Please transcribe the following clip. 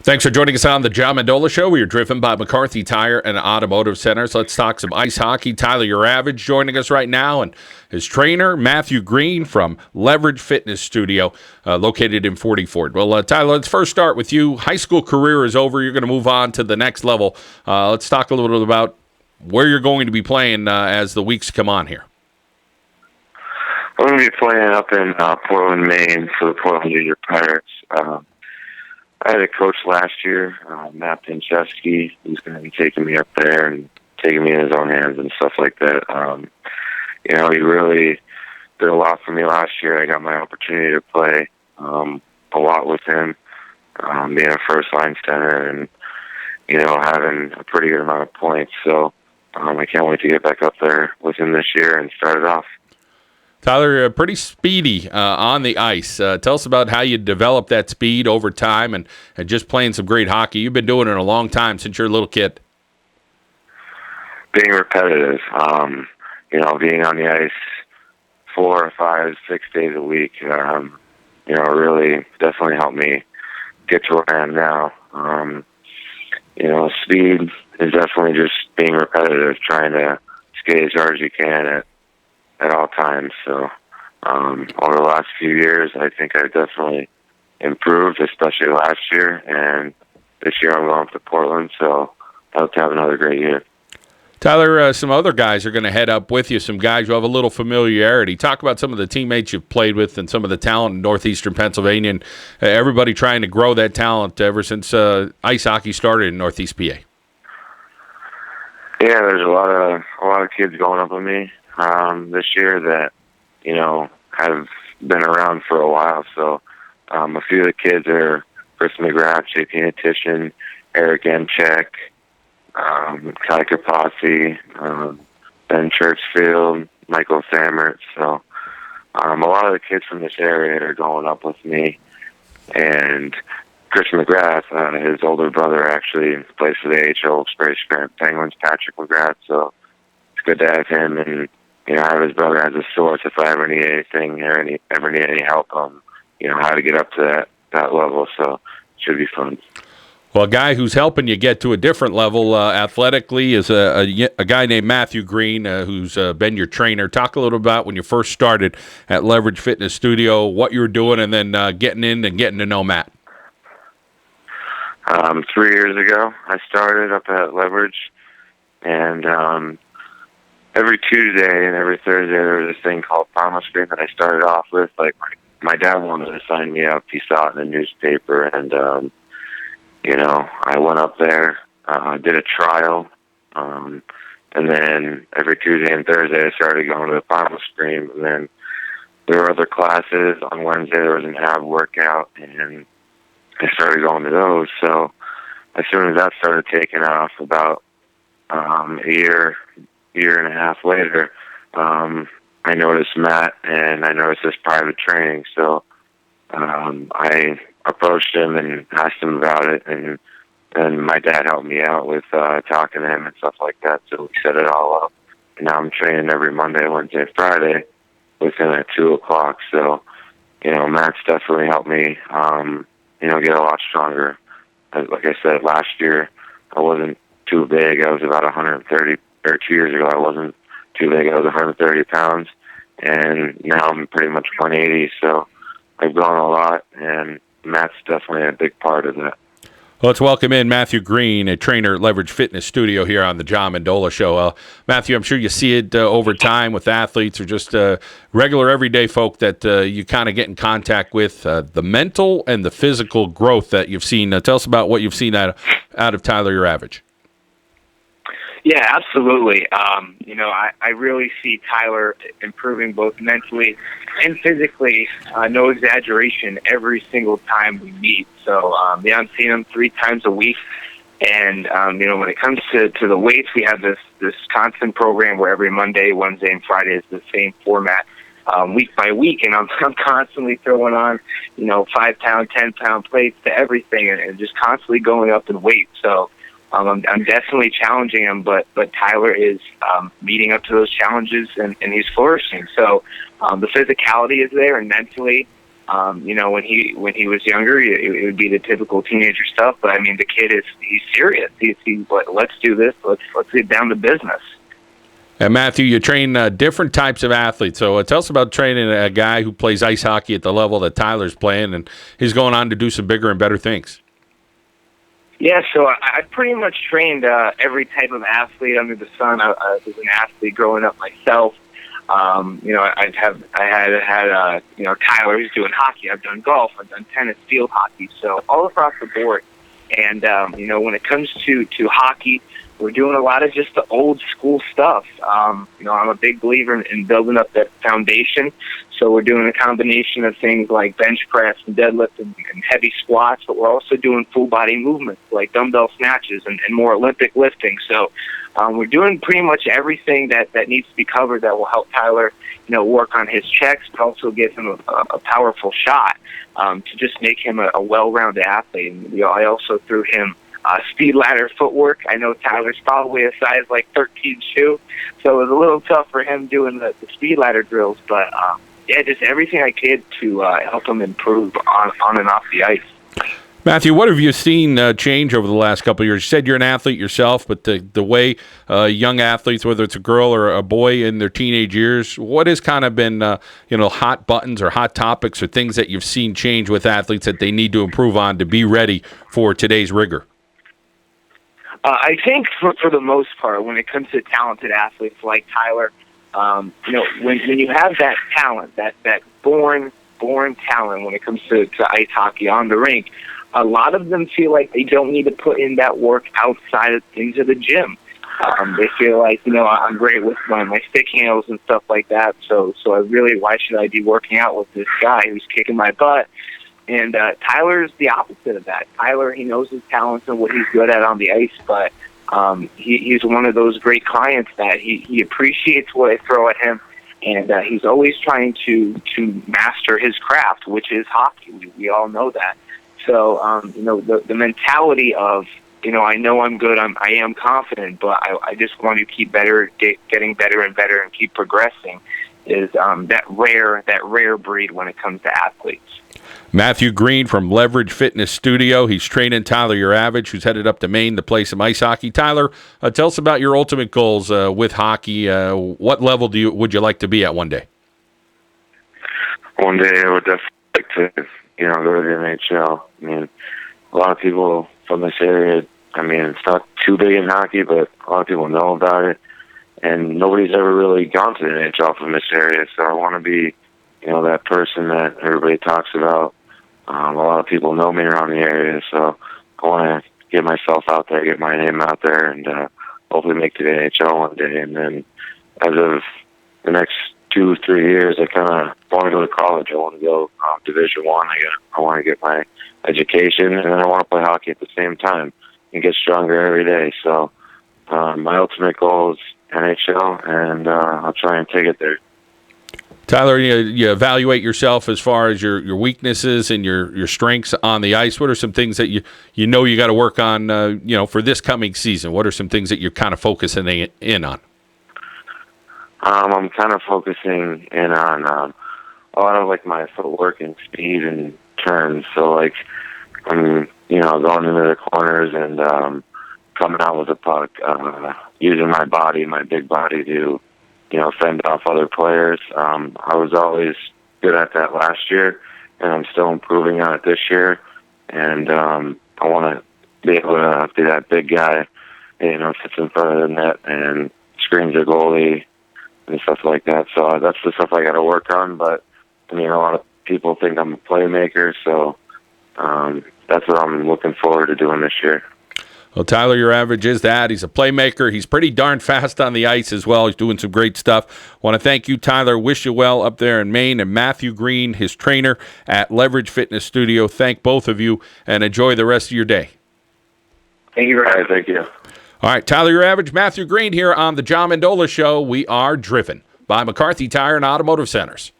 Thanks for joining us on the John Mendola Show. We are driven by McCarthy Tire and Automotive Centers. Let's talk some ice hockey. Tyler Uravage joining us right now, and his trainer, Matthew Green from Leverage Fitness Studio, located in 40 Fort. Well, Tyler, let's first start with you. High school career is over. You're going to move on to the next level. Let's talk a little bit about where you're going to be playing as the weeks come on here. I'm going to be playing up in Portland, Maine for the Portland Junior Pirates. I had a coach last year, Matt Pinchesky, who's going to be taking me up there and taking me in his own hands and stuff like that. He really did a lot for me last year. I got my opportunity to play a lot with him, being a first-line center and, having a pretty good amount of points. So I can't wait to get back up there with him this year and start it off. Tyler, pretty speedy on the ice. Tell us about how you developed that speed over time and just playing some great hockey. You've been doing it a long time, since you're a little kid. Being repetitive, being on the ice 4, 5, 6 days a week, really definitely helped me get to where I am now. Speed is definitely just being repetitive, trying to skate as hard as you can at all times. So over the last few years, I think I've definitely improved, especially last year. And this year I'm going up to Portland, so I hope to have another great year. Tyler, some other guys are going to head up with you, some guys who have a little familiarity. Talk about some of the teammates you've played with and some of the talent in northeastern Pennsylvania, and everybody trying to grow that talent ever since ice hockey started in Northeast PA. Yeah, there's a lot of kids going up with me this year that, have been around for a while. So a few of the kids are Chris McGrath, JP Natition, Eric Emchek, Kai Kapasi, Ben Churchfield, Michael Sammert. So a lot of the kids from this area are going up with me. And Chris McGrath, his older brother, actually plays for the AHL Wilkes-Barre Scranton Penguins, Patrick McGrath. So it's good to have him and, have his brother as a source if I ever need anything or ever need any help on, how to get up to that level. So it should be fun. Well, a guy who's helping you get to a different level athletically is a guy named Matthew Green, who's been your trainer. Talk a little about when you first started at Leverage Fitness Studio, what you were doing, and then getting in and getting to know Matt. 3 years ago, I started up at Leverage, and every Tuesday and every Thursday there was this thing called Promise Screen that I started off with. Like, my dad wanted to sign me up. He saw it in the newspaper, and I went up there, did a trial, and then every Tuesday and Thursday I started going to the Promise Screen, and then there were other classes. On Wednesday there was an ab workout, and I started going to those. So as soon as that started taking off, about a year and a half later, I noticed Matt and I noticed this private training. So I approached him and asked him about it, and then my dad helped me out with talking to him and stuff like that. So we set it all up. And now I'm training every Monday, Wednesday, Friday with him at 2 o'clock. So, Matt's definitely helped me get a lot stronger. Like I said, last year I wasn't too big. I was about 130, or 2 years ago I wasn't too big. I was 130 pounds, and now I'm pretty much 180. So I've grown a lot, and Matt's definitely a big part of that. Well, let's welcome in Matthew Green, a trainer at Leverage Fitness Studio here on the John Mendola Show. Matthew, I'm sure you see it over time with athletes or just regular everyday folk that you kind of get in contact with, the mental and the physical growth that you've seen. Tell us about what you've seen out of Tyler Uravage. Yeah, absolutely. I really see Tyler improving both mentally and physically, no exaggeration, every single time we meet. So, I'm seeing him 3 times a week. And, when it comes to the weights, we have this constant program where every Monday, Wednesday, and Friday is the same format, week by week. And I'm constantly throwing on, 5-pound, 10-pound plates to everything and just constantly going up in weight. So, I'm definitely challenging him, but Tyler is meeting up to those challenges, and he's flourishing. So the physicality is there, and mentally, When he was younger, it would be the typical teenager stuff. But I mean, the kid he's serious. He's like, let's do this. Let's get down to business. And Matthew, you train different types of athletes. So tell us about training a guy who plays ice hockey at the level that Tyler's playing, and he's going on to do some bigger and better things. Yeah, so I pretty much trained every type of athlete under the sun. I was an athlete growing up myself. I had Tyler who's doing hockey. I've done golf. I've done tennis, field hockey. So all across the board. And when it comes to hockey, we're doing a lot of just the old school stuff. I'm a big believer in building up that foundation. So we're doing a combination of things like bench press and deadlift and heavy squats, but we're also doing full body movements like dumbbell snatches and more Olympic lifting. So we're doing pretty much everything that needs to be covered that will help Tyler, work on his checks, but also give him a powerful shot to just make him a well-rounded athlete. And I also threw him speed ladder footwork. I know Tyler's probably a size like 13 shoe, so it was a little tough for him doing the speed ladder drills, but just everything I could to help him improve on and off the ice. Matthew, what have you seen change over the last couple of years? You said you're an athlete yourself, but the way young athletes, whether it's a girl or a boy in their teenage years, what has kind of been, hot buttons or hot topics or things that you've seen change with athletes that they need to improve on to be ready for today's rigor? I think for the most part, when it comes to talented athletes like Tyler, when you have that talent, that born talent when it comes to ice hockey on the rink, a lot of them feel like they don't need to put in that work outside of things of the gym. They feel like, I'm great with my stick handles and stuff like that, so why should I be working out with this guy who's kicking my butt? And Tyler's the opposite of that. Tyler, he knows his talents and what he's good at on the ice, but he's one of those great clients that he appreciates what I throw at him, and he's always trying to master his craft, which is hockey. We all know that. So, the mentality of, I know I'm good, I am confident, but I just want to keep better, getting better and better and keep progressing is that rare breed when it comes to athletes. Matthew Green from Leverage Fitness Studio. He's training Tyler Uravage, who's headed up to Maine to play some ice hockey. Tyler, tell us about your ultimate goals with hockey. What level would you like to be at one day? One day I would definitely like to, go to the NHL. I mean, a lot of people from this area, it's not too big in hockey, but a lot of people know about it. And nobody's ever really gone to the NHL from this area, so I want to be, that person that everybody talks about. A lot of people know me around the area, so I want to get myself out there, get my name out there, and hopefully make the NHL one day. And then as of the next 2-3 years, I kind of want to go to college. I want to go Division I. I want to get my education, and then I want to play hockey at the same time and get stronger every day. So my ultimate goal is NHL, and I'll try and take it there. Tyler, you evaluate yourself as far as your weaknesses and your strengths on the ice. What are some things that you got to work on, for this coming season? What are some things that you're kind of focusing in on? I'm kind of focusing in on a lot of my footwork and speed and turns. So I'm going into the corners and coming out with the puck, using my body, my big body to fend off other players. I was always good at that last year, and I'm still improving on it this year. And I want to be able to be that big guy, sits in front of the net and screens the goalie and stuff like that. So that's the stuff I got to work on. But a lot of people think I'm a playmaker, so that's what I'm looking forward to doing this year. Well, Tyler Uravage is that. He's a playmaker. He's pretty darn fast on the ice as well. He's doing some great stuff. Want to thank you, Tyler. Wish you well up there in Maine. And Matthew Green, his trainer at Leverage Fitness Studio. Thank both of you, and enjoy the rest of your day. Thank you. All right, thank you. All right, Tyler Uravage, Matthew Green here on the John Mendola Show. We are driven by McCarthy Tire and Automotive Centers.